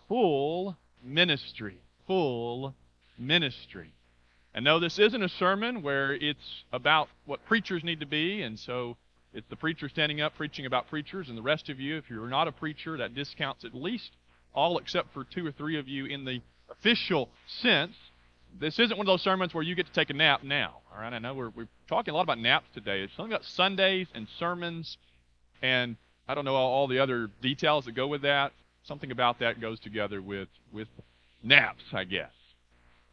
full ministry. Full ministry. And no, this isn't a sermon where it's about what preachers need to be, and so it's the preacher standing up preaching about preachers, and the rest of you, if you're not a preacher, that discounts at least all except for 2 or 3 of you in the official sense. This isn't one of those sermons where you get to take a nap now. All right, I know we're talking a lot about naps today. It's something about Sundays and sermons, and I don't know all the other details that go with that. Something about that goes together with naps, I guess.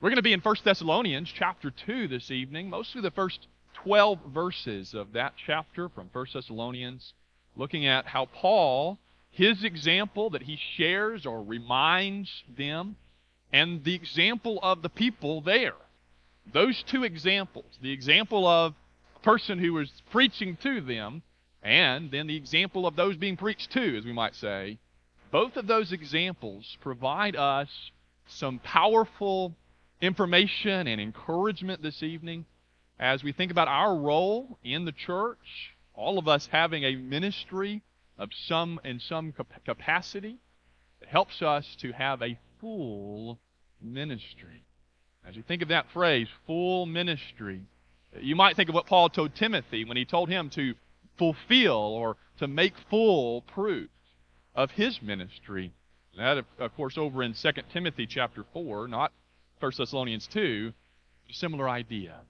We're going to be in 1 Thessalonians chapter 2 this evening, mostly the first 12 verses of that chapter from 1 Thessalonians, looking at how Paul, his example that he shares or reminds them, and the example of the people there. Those two examples, the example of a person who was preaching to them, and then the example of those being preached to, as we might say, both of those examples provide us some powerful information and encouragement this evening as we think about our role in the church, all of us having a ministry of some capacity. It helps us to have a full ministry. As you think of that phrase, full ministry, you might think of what Paul told Timothy when he told him to fulfill or to make full proof of his ministry. That, of course, over in 2 Timothy chapter 4, not 1 Thessalonians 2, a similar idea.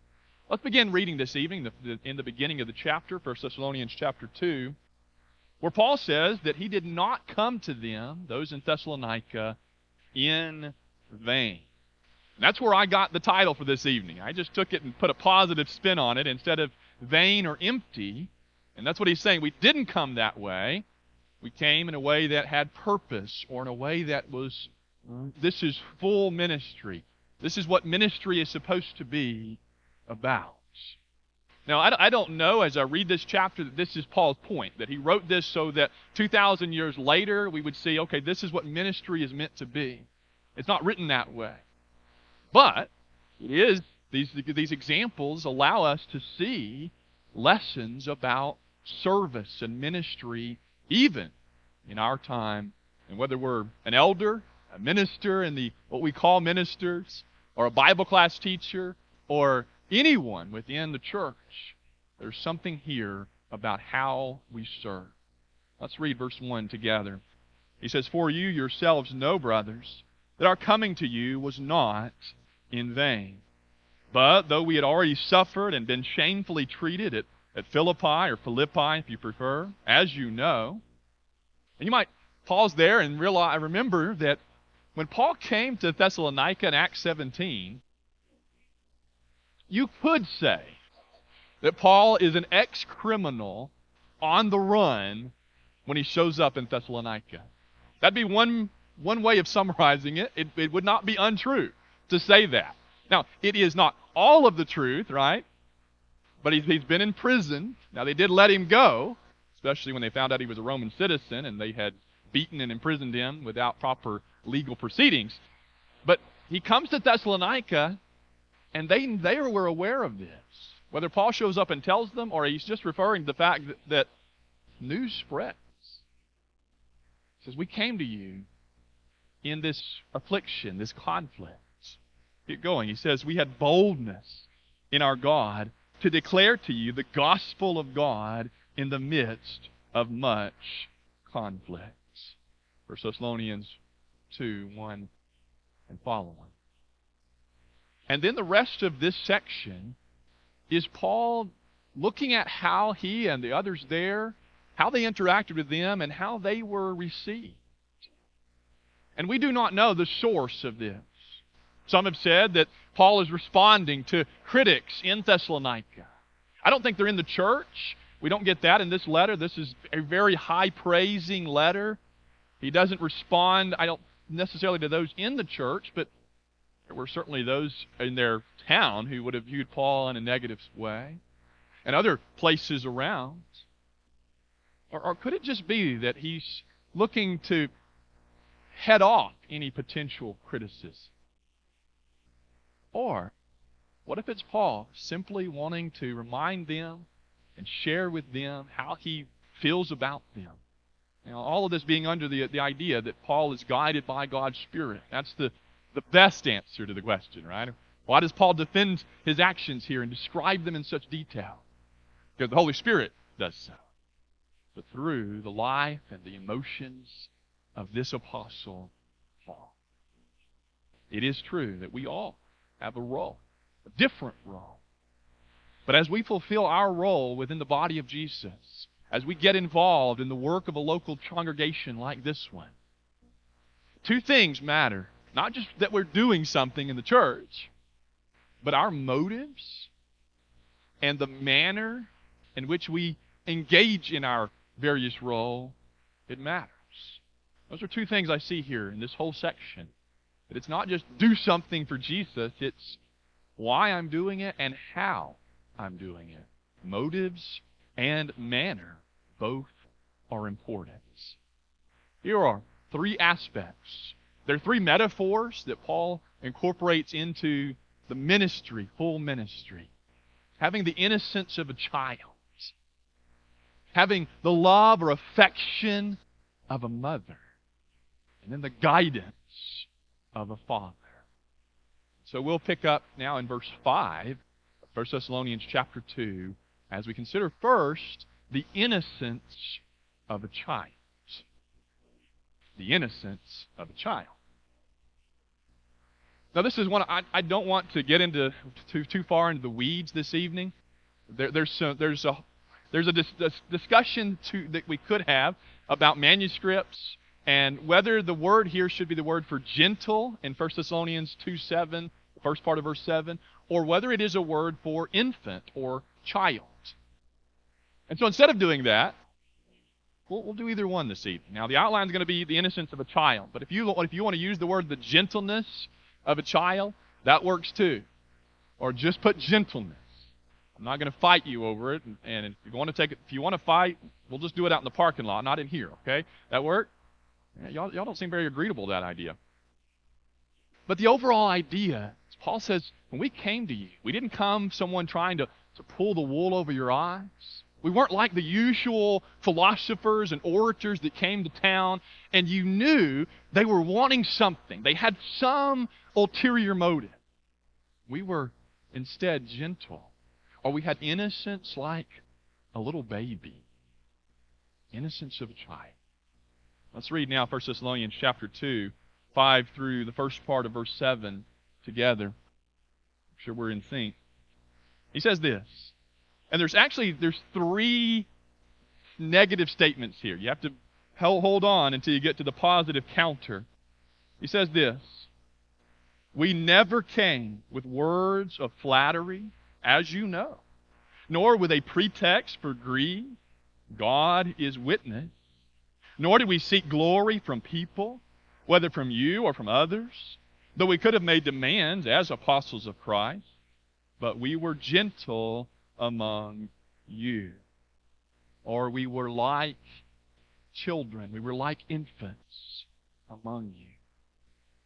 Let's begin reading this evening in the beginning of the chapter, 1 Thessalonians chapter 2, where Paul says that he did not come to them, those in Thessalonica, in vain. And that's where I got the title for this evening. I just took it and put a positive spin on it instead of vain or empty. And that's what he's saying. We didn't come that way. We came in a way that had purpose, or in a way that was, this is full ministry. This is what ministry is supposed to be about. Now, I don't know, as I read this chapter, that this is Paul's point, that he wrote this so that 2,000 years later we would see, okay, this is what ministry is meant to be. It's not written that way. But it is, these examples allow us to see lessons about service and ministry even in our time. And whether we're an elder, a minister in the what we call ministers, or a Bible class teacher, or anyone within the church, there's something here about how we serve. Let's read verse 1 together. He says, "For you yourselves know, brothers, that our coming to you was not in vain. But though we had already suffered and been shamefully treated at Philippi, or Philippi if you prefer, as you know." And you might pause there and remember that when Paul came to Thessalonica in Acts 17, you could say that Paul is an ex-criminal on the run when he shows up in Thessalonica. That'd be one way of summarizing it. It would not be untrue to say that. Now, it is not all of the truth, right? But he's been in prison. Now, they did let him go, especially when they found out he was a Roman citizen and they had beaten and imprisoned him without proper legal proceedings. But he comes to Thessalonica, and they were aware of this. Whether Paul shows up and tells them, or he's just referring to the fact that news spreads. He says, we came to you in this affliction, this conflict. Keep going. He says, we had boldness in our God to declare to you the gospel of God in the midst of much conflict. 1 Thessalonians 2, 1 and following. And then the rest of this section is Paul looking at how he and the others there, how they interacted with them and how they were received. And we do not know the source of this. Some have said that Paul is responding to critics in Thessalonica. I don't think they're in the church. We don't get that in this letter. This is a very high-praising letter. He doesn't respond, I don't necessarily to those in the church, but there were certainly those in their town who would have viewed Paul in a negative way, and other places around. Or could it just be that he's looking to head off any potential criticism? Or what if it's Paul simply wanting to remind them and share with them how he feels about them Now, all of this being under the idea that Paul is guided by God's Spirit. That's the best answer to the question, right? Why does Paul defend his actions here and describe them in such detail? Because the Holy Spirit does so. But through the life and the emotions of this apostle, Paul. It is true that we all have a role, a different role. But as we fulfill our role within the body of Jesus, as we get involved in the work of a local congregation like this one, two things matter. Not just that we're doing something in the church, but our motives and the manner in which we engage in our various role, it matters. Those are two things I see here in this whole section. That it's not just do something for Jesus, it's why I'm doing it and how I'm doing it. Motives and manner both are important. Here are three aspects. There are three metaphors that Paul incorporates into the ministry, full ministry. Having the innocence of a child. Having the love or affection of a mother. And then the guidance of a father. So we'll pick up now in verse 5, 1 Thessalonians chapter 2, as we consider first the innocence of a child. The innocence of a child. Now this is one I don't want to get into too far into the weeds this evening. There's a discussion that we could have about manuscripts and whether the word here should be the word for gentle in 1 Thessalonians 2:7, the first part of verse 7, or whether it is a word for infant or child. And so instead of doing that, we'll do either one this evening. Now the outline is going to be the innocence of a child, but if you want to use the word the gentleness of a child, that works too. Or just put gentleness. I'm not going to fight you over it, and if you want to fight, we'll just do it out in the parking lot, not in here, okay? That work? Yeah, y'all don't seem very agreeable to that idea. But the overall idea, as Paul says, when we came to you, we didn't come someone trying to pull the wool over your eyes. We weren't like the usual philosophers and orators that came to town, and you knew they were wanting something. They had some ulterior motive. We were instead gentle, or we had innocence like a little baby. Innocence of a child. Let's read now 1 Thessalonians chapter 2, 5 through the first part of verse 7 together. I'm sure we're in sync. He says this, and there's three negative statements here. You have to hold on until you get to the positive counter. He says this, we never came with words of flattery, as you know, nor with a pretext for greed. God is witness. Nor did we seek glory from people, whether from you or from others, though we could have made demands as apostles of Christ, but we were gentle among you. Or we were like children, we were like infants among you.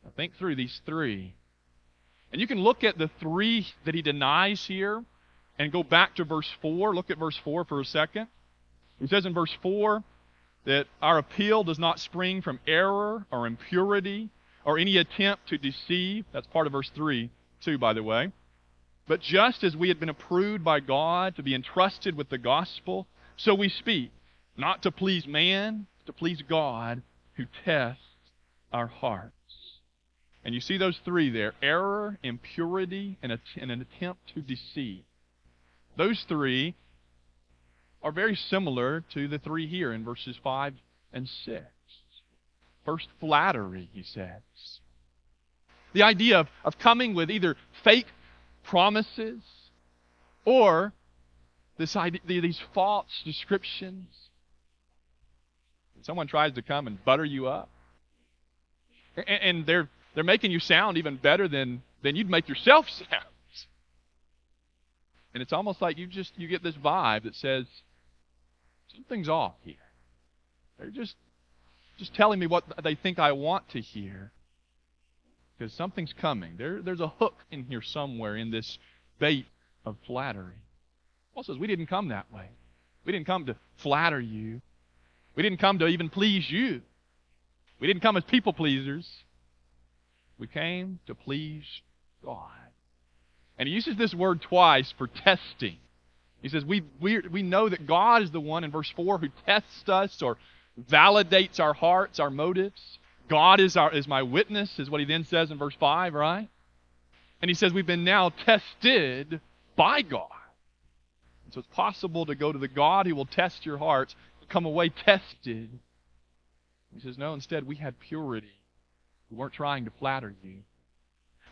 Now think through these three. And you can look at the three that he denies here and go back to verse 4. Look at verse 4 for a second. He says in verse 4, that our appeal does not spring from error or impurity or any attempt to deceive. That's part of verse 3, too, by the way. But just as we had been approved by God to be entrusted with the gospel, so we speak, not to please man, but to please God, who tests our hearts. And you see those three there, error, impurity, and an attempt to deceive. Those three are very similar to the three here in verses 5 and 6. First, flattery, he says. The idea of coming with either fake promises or these false descriptions. Someone tries to come and butter you up, and they're making you sound even better than you'd make yourself sound. And it's almost like you get this vibe that says, something's off here. They're just telling me what they think I want to hear. Because something's coming. There's a hook in here somewhere in this bait of flattery. Paul says we didn't come that way. We didn't come to flatter you. We didn't come to even please you. We didn't come as people pleasers. We came to please God. And he uses this word twice for testing. He says we know that God is the one in verse 4 who tests us or validates our hearts, our motives. God is my witness, is what he then says in verse 5, right? And he says we've been now tested by God. And so it's possible to go to the God who will test your hearts, come away tested. He says, no, instead we had purity. We weren't trying to flatter you.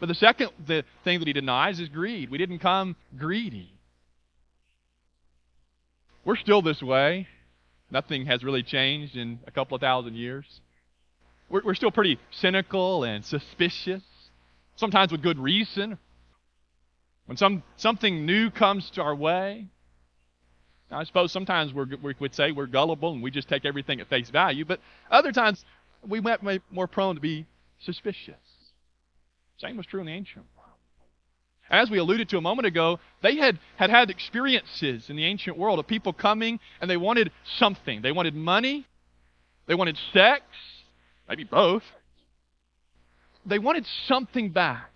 But the thing that he denies is greed. We didn't come greedy. We're still this way. Nothing has really changed in a couple of thousand years. We're still pretty cynical and suspicious, sometimes with good reason. When something new comes to our way, now, I suppose sometimes we would say we're gullible and we just take everything at face value, but other times we might be more prone to be suspicious. Same was true in the ancient world. As we alluded to a moment ago, they had experiences in the ancient world of people coming and they wanted something. They wanted money. They wanted sex. Maybe both. They wanted something back.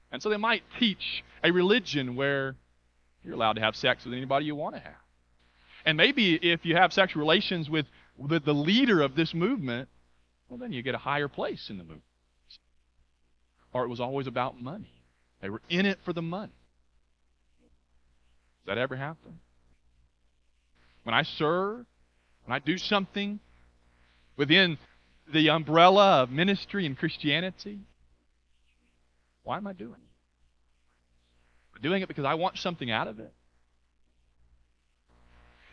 And so they might teach a religion where you're allowed to have sex with anybody you want to have. And maybe if you have sexual relations with the leader of this movement, well, then you get a higher place in the movement. Or it was always about money. They were in it for the money. Does that ever happen? When I serve, when I do something within the umbrella of ministry and Christianity, why am I doing it? I'm doing it because I want something out of it.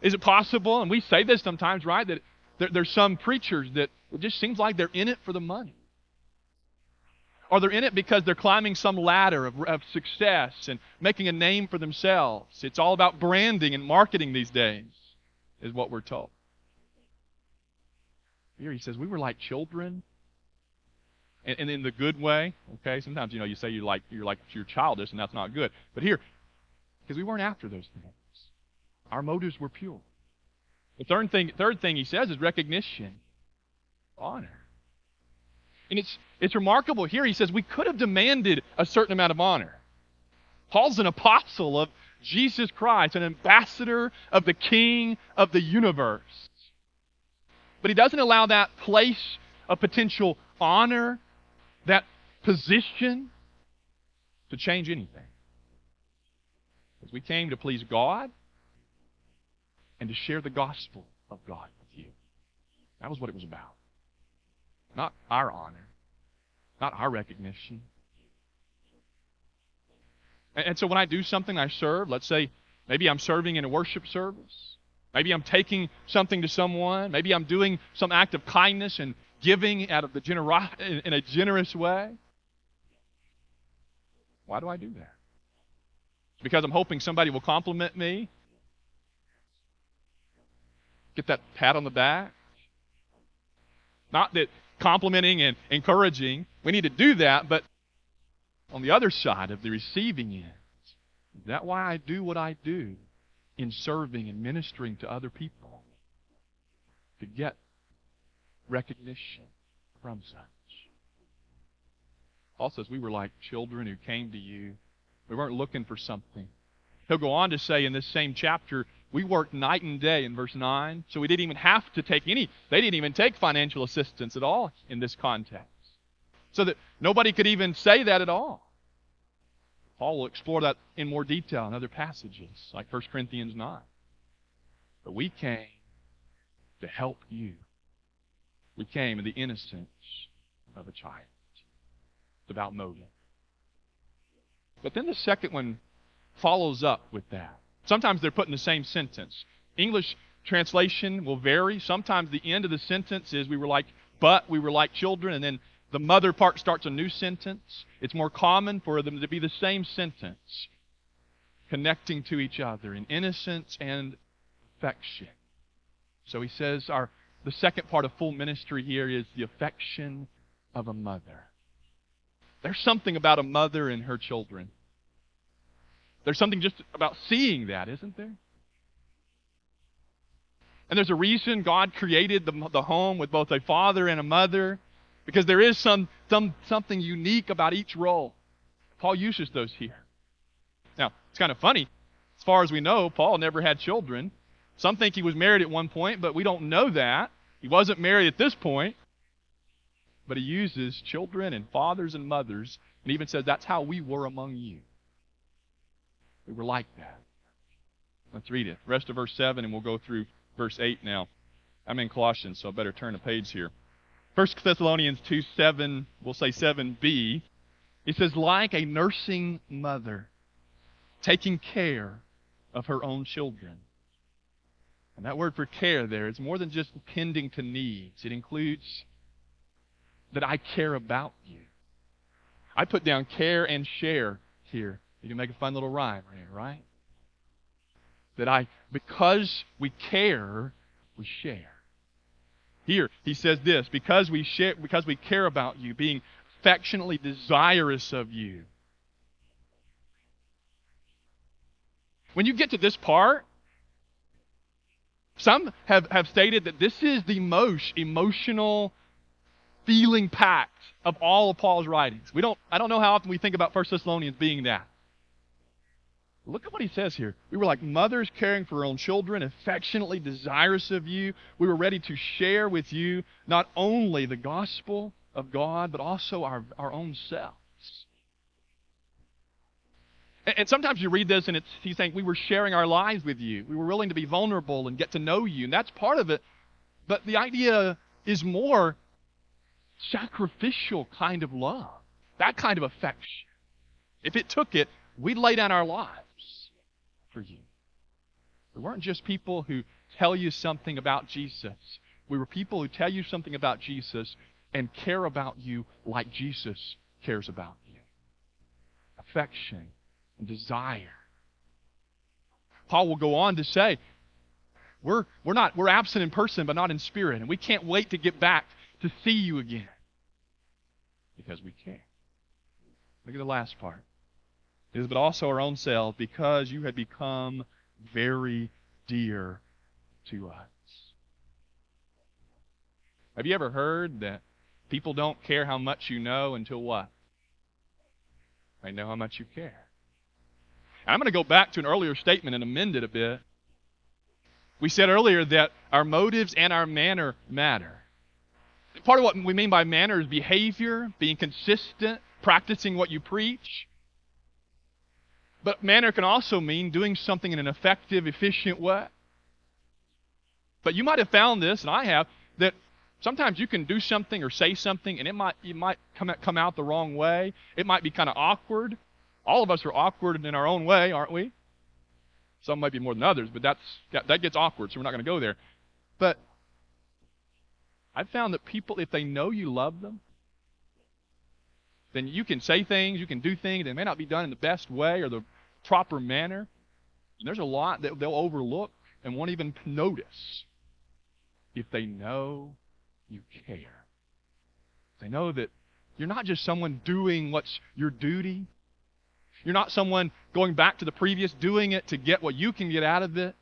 Is it possible, and we say this sometimes, right, that there's some preachers that it just seems like they're in it for the money? Or they're in it because they're climbing some ladder of success and making a name for themselves. It's all about branding and marketing these days, is what we're told. Here he says, we were like children, and in the good way, okay? Sometimes, you say you're childish, and that's not good. But here, because we weren't after those things. Our motives were pure. The third thing he says is recognition, honor. And it's remarkable here. He says we could have demanded a certain amount of honor. Paul's an apostle of Jesus Christ, an ambassador of the King of the universe. But he doesn't allow that place of potential honor, that position, to change anything. Because we came to please God and to share the gospel of God with you. That was what it was about. Not our honor, not our recognition. And so when I do something, I serve. Let's say maybe I'm serving in a worship service. Maybe I'm taking something to someone. Maybe I'm doing some act of kindness and giving out of in a generous way. Why do I do that? It's because I'm hoping somebody will compliment me. Get that pat on the back. Not that complimenting and encouraging, we need to do that, but on the other side of the receiving end, is that why I do what I do in serving and ministering to other people? To get recognition from such. Paul says we were like children who came to you. We weren't looking for something. He'll go on to say in this same chapter, we worked night and day in verse 9, so we didn't even have to take they didn't even take financial assistance at all in this context. So that nobody could even say that at all. Paul will explore that in more detail in other passages, like 1 Corinthians 9. But we came to help you. We came in the innocence of a child. It's about motive. But then the second one follows up with that. Sometimes they're put in the same sentence. English translation will vary. Sometimes the end of the sentence is we were like children, and then the mother part starts a new sentence. It's more common for them to be the same sentence, connecting to each other in innocence and affection. So he says the second part of full ministry here is the affection of a mother. There's something about a mother and her children. There's something just about seeing that, isn't there? And there's a reason God created the home with both a father and a mother, because there is something unique about each role. Paul uses those here. Now, it's kind of funny. As far as we know, Paul never had children. Some think he was married at one point, but we don't know that. He wasn't married at this point. But he uses children and fathers and mothers, and even says that's how we were among you. We were like that. Let's read it. Rest of verse 7, and we'll go through verse 8 now. I'm in Colossians, so I better turn a page here. 1 Thessalonians 2:7, we'll say 7b. It says, like a nursing mother, taking care of her own children. And that word for care there is more than just tending to needs. It includes that I care about you. I put down care and share here. You can make a fun little rhyme here, right? Because we care, we share. Here, he says this, because we care about you, being affectionately desirous of you. When you get to this part, some have stated that this is the most emotional, feeling packed of all of Paul's writings. I don't know how often we think about 1 Thessalonians being that. Look at what he says here. We were like mothers caring for our own children, affectionately desirous of you. We were ready to share with you not only the gospel of God, but also our own selves. And sometimes you read this and he's saying we were sharing our lives with you. We were willing to be vulnerable and get to know you. And that's part of it. But the idea is more sacrificial kind of love. That kind of affection. If it took it, we'd lay down our lives for you. We weren't just people who tell you something about Jesus. We were people who tell you something about Jesus and care about you like Jesus cares about you. Affection and desire. Paul will go on to say, we're absent in person but not in spirit, and we can't wait to get back to see you again because we care. Look at the last part. It is but also our own selves, because you had become very dear to us. Have you ever heard that people don't care how much you know until what? They know how much you care. And I'm going to go back to an earlier statement and amend it a bit. We said earlier that our motives and our manner matter. Part of what we mean by manner is behavior, being consistent, practicing what you preach. But manner can also mean doing something in an effective, efficient way. But you might have found this, and I have, that sometimes you can do something or say something, and it might come out the wrong way. It might be kind of awkward. All of us are awkward in our own way, aren't we? Some might be more than others, but that gets awkward, so we're not going to go there. But I've found that people, if they know you love them, then you can say things, you can do things that may not be done in the best way or the proper manner. And there's a lot that they'll overlook and won't even notice if they know you care. They know that you're not just someone doing what's your duty. You're not someone going back to the previous, doing it to get what you can get out of it.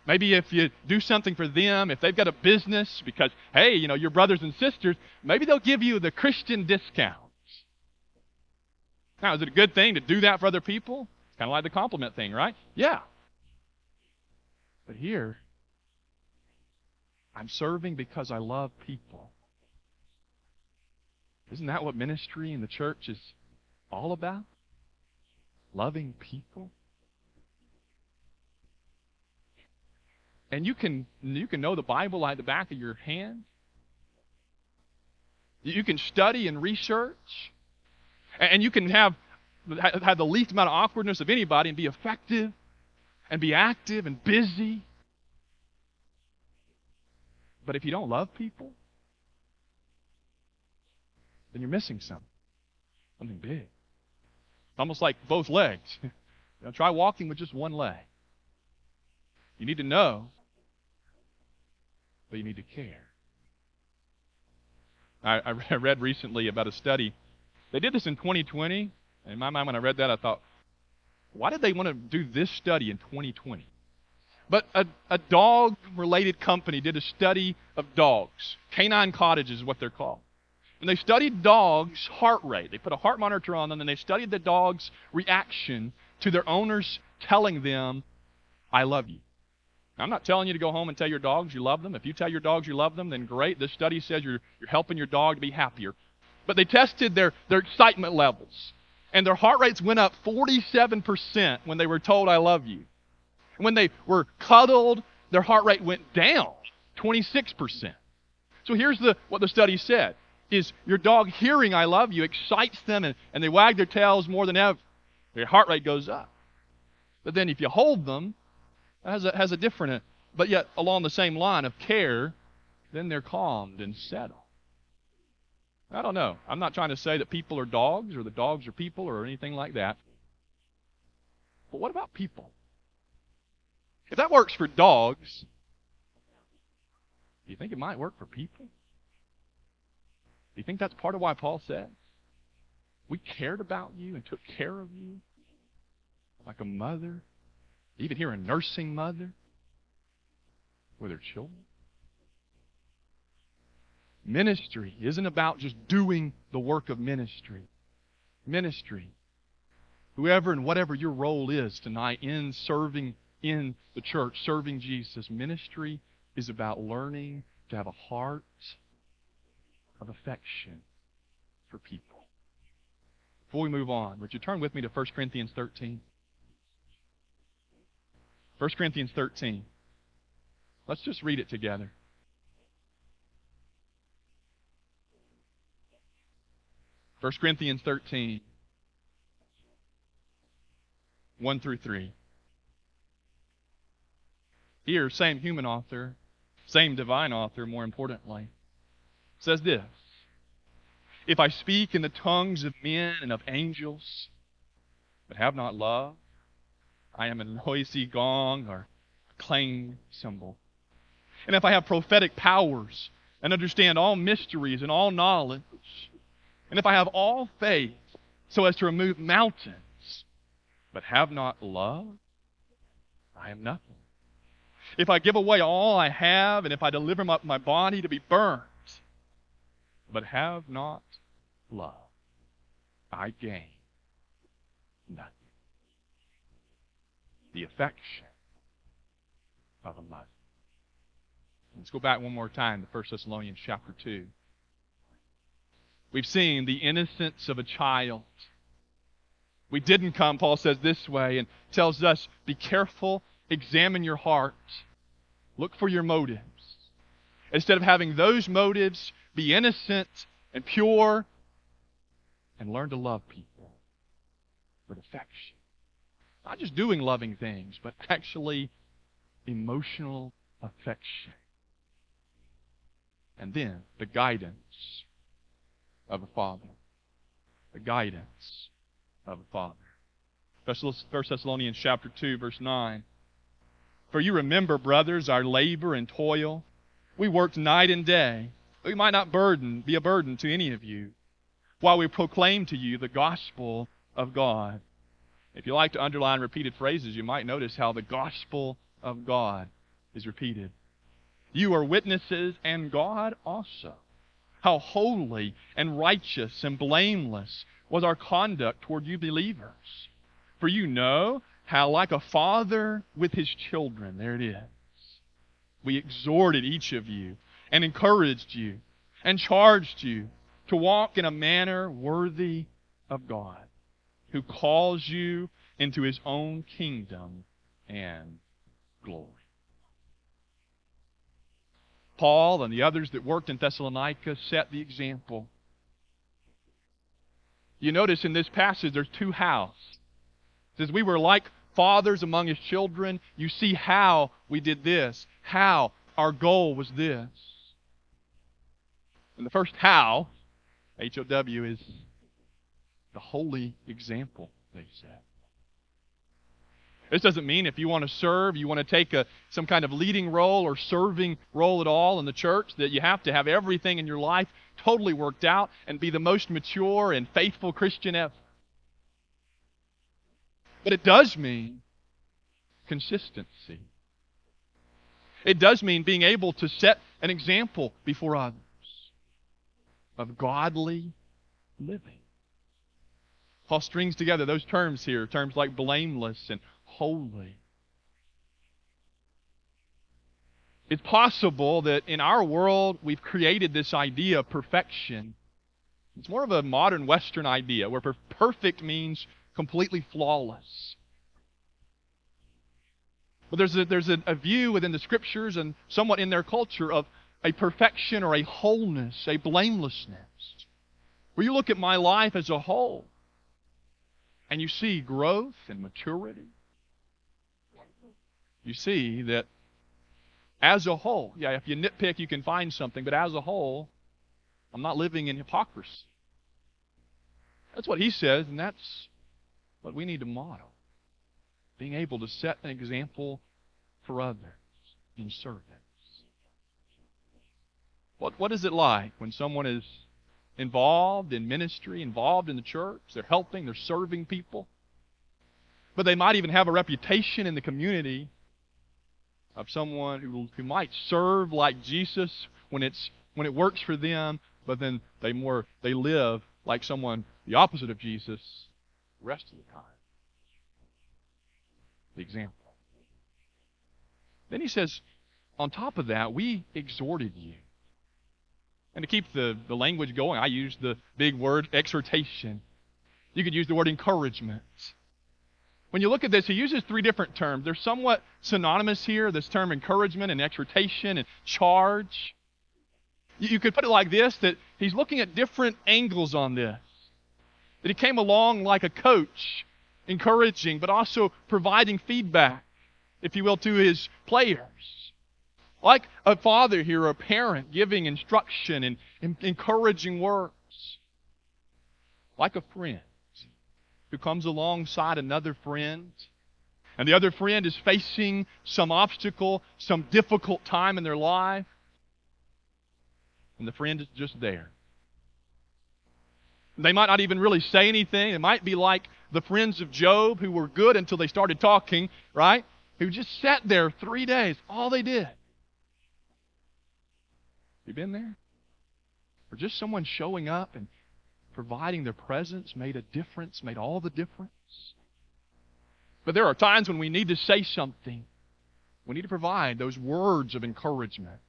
Maybe if you do something for them, if they've got a business, because, hey, your brothers and sisters, maybe they'll give you the Christian discounts. Now, is it a good thing to do that for other people? It's kind of like the compliment thing, right? Yeah. But here, I'm serving because I love people. Isn't that what ministry in the church is all about? Loving people. And you can know the Bible like the back of your hand. You can study and research. And you can have the least amount of awkwardness of anybody and be effective and be active and busy. But if you don't love people, then you're missing something big. It's almost like both legs. Try walking with just one leg. You need to know, but you need to care. I read recently about a study. They did this in 2020. And in my mind, when I read that, I thought, why did they want to do this study in 2020? But a dog-related company did a study of dogs. Canine cottages is what they're called. And they studied dogs' heart rate. They put a heart monitor on them, and they studied the dog's reaction to their owners telling them, I love you. Now, I'm not telling you to go home and tell your dogs you love them. If you tell your dogs you love them, then great. This study says you're helping your dog to be happier. But they tested their excitement levels. And their heart rates went up 47% when they were told, I love you. And when they were cuddled, their heart rate went down 26%. So here's what the study said, is your dog hearing I love you excites them and they wag their tails more than ever. Their heart rate goes up. But then if you hold them, it has a different, but yet along the same line of care, then they're calmed and settled. I don't know. I'm not trying to say that people are dogs or the dogs are people or anything like that. But what about people? If that works for dogs, do you think it might work for people? Do you think that's part of why Paul said, we cared about you and took care of you like a mother, even here a nursing mother with her children? Ministry isn't about just doing the work of ministry. Ministry, whoever and whatever your role is tonight in serving in the church, serving Jesus, ministry is about learning to have a heart of affection for people. Before we move on, would you turn with me to 1 Corinthians 13? 1 Corinthians 13. Let's just read it together. 1 Corinthians 13, 1 through 3. Here, same human author, same divine author, more importantly, says this, if I speak in the tongues of men and of angels, but have not love, I am a noisy gong or a clanging cymbal. And if I have prophetic powers and understand all mysteries and all knowledge, and if I have all faith so as to remove mountains, but have not love, I am nothing. If I give away all I have, and if I deliver my body to be burnt, but have not love, I gain nothing. The affection of a mother. Let's go back one more time to 1 Thessalonians chapter 2. We've seen the innocence of a child. We didn't come, Paul says this way, and tells us, be careful, examine your heart, look for your motives. Instead of having those motives, be innocent and pure, and learn to love people with affection. Not just doing loving things, but actually emotional affection. And then the guidance of a father. The guidance of a father. 1 Thessalonians chapter 2, verse 9. For you remember, brothers, our labor and toil. We worked night and day. We might not be a burden to any of you, while we proclaim to you the gospel of God. If you like to underline repeated phrases, you might notice how the gospel of God is repeated. You are witnesses, and God also, how holy and righteous and blameless was our conduct toward you believers. For you know how, like a father with his children, there it is, we exhorted each of you and encouraged you and charged you to walk in a manner worthy of God, who calls you into his own kingdom and glory. Paul and the others that worked in Thessalonica set the example. You notice in this passage there's two hows. It says we were like fathers among his children. You see how we did this, how our goal was this. And the first how, H-O-W, is the holy example, they said. This doesn't mean if you want to serve, you want to take some kind of leading role or serving role at all in the church, that you have to have everything in your life totally worked out and be the most mature and faithful Christian ever. But it does mean consistency It does mean being able to set an example before others of godly living. Paul strings together those terms here, terms like blameless and holy. It's possible that in our world we've created this idea of perfection. It's more of a modern Western idea where perfect means completely flawless. But there's a view within the Scriptures and somewhat in their culture of a perfection or a wholeness, a blamelessness. Where you look at my life as a whole and you see growth and maturity. You see that as a whole, yeah, if you nitpick you can find something, but as a whole, I'm not living in hypocrisy. That's what he says, and that's what we need to model. Being able to set an example for others in service. What is it like when someone is involved in ministry, involved in the church? They're helping, they're serving people. But they might even have a reputation in the community of someone who might serve like Jesus when it works for them, but then they live like someone the opposite of Jesus the rest of the time. The example. Then he says, on top of that, we exhorted you. And to keep the language going, I use the big word exhortation. You could use the word encouragement. When you look at this, he uses three different terms. They're somewhat synonymous here, this term encouragement and exhortation and charge. You could put it like this, that he's looking at different angles on this. That he came along like a coach, encouraging, but also providing feedback, if you will, to his players. Like a father here, or a parent, giving instruction and encouraging words. Like a friend who comes alongside another friend, and the other friend is facing some obstacle, some difficult time in their life, and the friend is just there. They might not even really say anything. It might be like the friends of Job who were good until they started talking, right? Who just sat there 3 days. All they did. You been there? Or just someone showing up and providing their presence made a difference, made all the difference. But there are times when we need to say something. We need to provide those words of encouragement.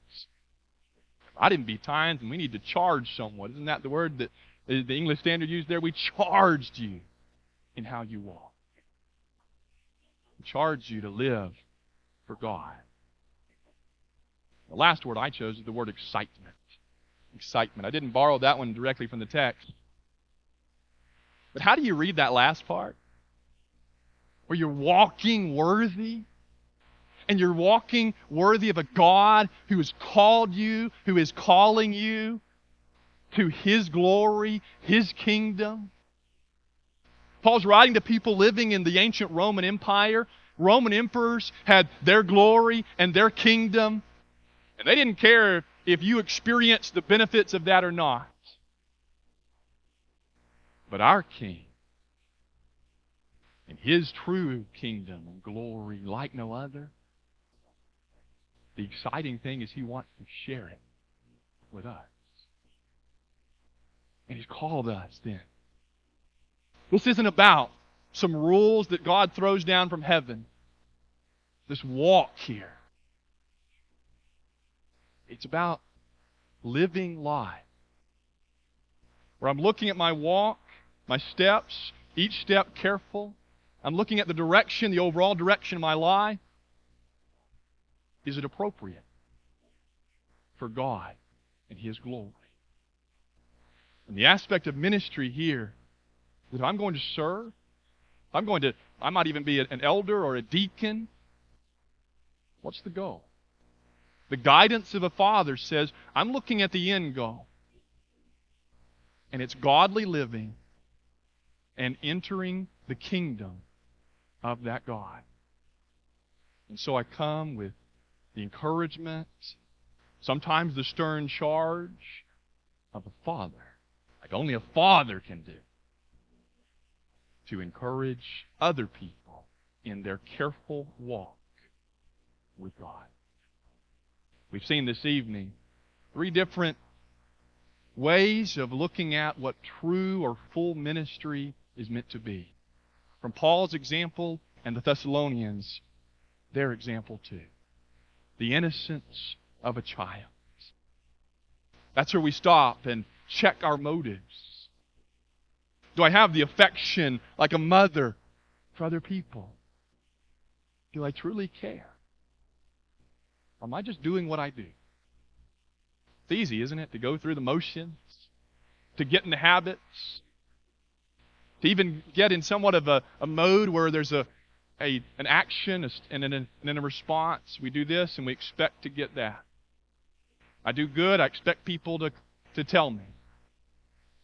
Might even be times when we need to charge someone. Isn't that the word that the English Standard used there? We charged you in how you walk. We charged you to live for God. The last word I chose is the word excitement. Excitement. I didn't borrow that one directly from the text. But how do you read that last part? Where you're walking worthy, and you're walking worthy of a God who has called you, who is calling you to His glory, His kingdom. Paul's writing to people living in the ancient Roman Empire. Roman emperors had their glory and their kingdom, and they didn't care if you experienced the benefits of that or not. But our King, in His true kingdom and glory like no other, the exciting thing is He wants to share it with us. And He's called us then. This isn't about some rules that God throws down from heaven. This walk here. It's about living life. Where I'm looking at my walk, my steps, each step careful. I'm looking at the direction, the overall direction of my life. Is it appropriate for God and His glory? And the aspect of ministry here, that if I'm going to serve, I might even be an elder or a deacon. What's the goal? The guidance of a father says, I'm looking at the end goal. And it's godly living and entering the kingdom of that God. And so I come with the encouragement, sometimes the stern charge of a father, like only a father can do, to encourage other people in their careful walk with God. We've seen this evening 3 different ways of looking at what true or full ministry is meant to be. From Paul's example and the Thessalonians, their example too. The innocence of a child. That's where we stop and check our motives. Do I have the affection like a mother for other people? Do I truly care? Or am I just doing what I do? It's easy, isn't it, to go through the motions, to get into habits, to even get in somewhat of a mode where there's an action and then a response. We do this and we expect to get that. I do good, I expect people to tell me.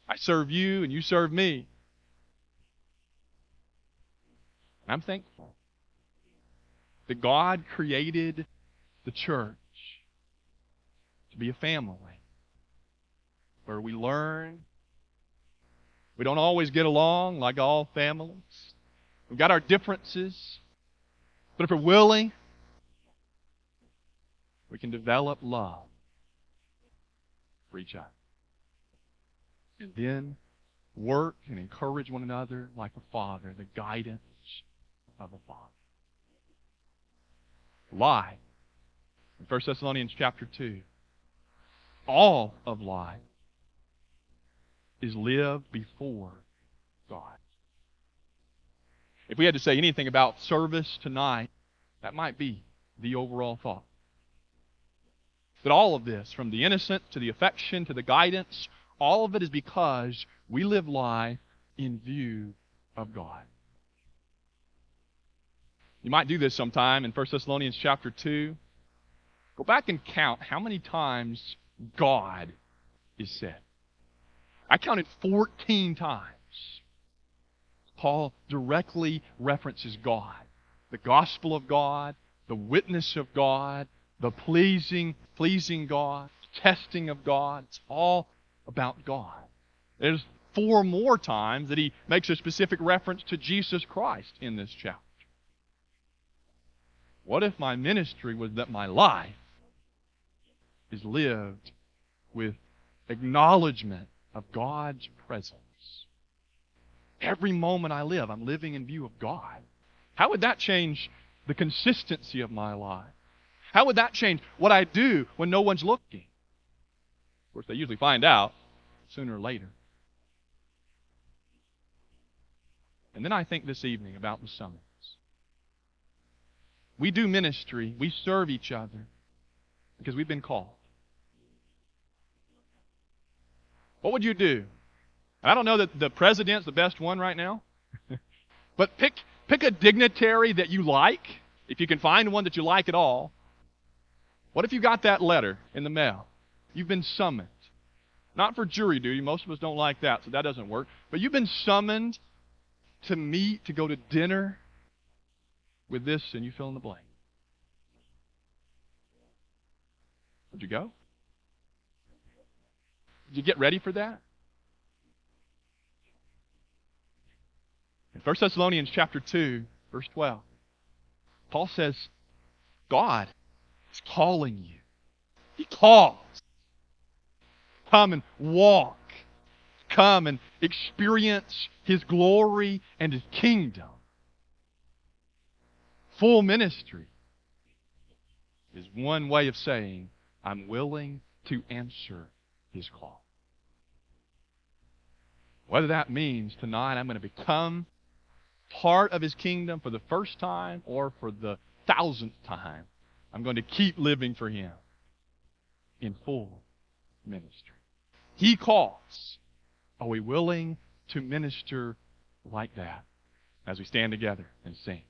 I serve you and you serve me. I'm thankful that God created the church to be a family where we learn. We don't always get along like all families. We've got our differences. But if we're willing, we can develop love for each other. And then work and encourage one another like a father, the guidance of a father. Life. In 1 Thessalonians chapter 2, all of life is lived before God. If we had to say anything about service tonight, that might be the overall thought. That all of this, from the innocent to the affection to the guidance, all of it is because we live life in view of God. You might do this sometime in 1 Thessalonians chapter 2. Go back and count how many times God is said. I counted 14 times. Paul directly references God. The gospel of God, the witness of God, the pleasing God, testing of God. It's all about God. There's 4 more times that he makes a specific reference to Jesus Christ in this chapter. What if my ministry was that my life is lived with acknowledgement of God's presence? Every moment I live, I'm living in view of God. How would that change the consistency of my life? How would that change what I do when no one's looking? Of course, they usually find out sooner or later. And then I think this evening about the summons. We do ministry, we serve each other because we've been called. What would you do? And I don't know that the president's the best one right now, but pick a dignitary that you like, if you can find one that you like at all. What if you got that letter in the mail? You've been summoned. Not for jury duty. Most of us don't like that, so that doesn't work. But you've been summoned to meet, to go to dinner with this, and you fill in the blank. Would you go? Did you get ready for that? In 1 Thessalonians chapter 2, verse 12, Paul says, God is calling you. He calls. Come and walk. Come and experience His glory and His kingdom. Full ministry is one way of saying, I'm willing to answer His call. Whether that means tonight I'm going to become part of His kingdom for the first time or for the 1,000th time, I'm going to keep living for Him in full ministry. He calls. Are we willing to minister like that as we stand together and sing?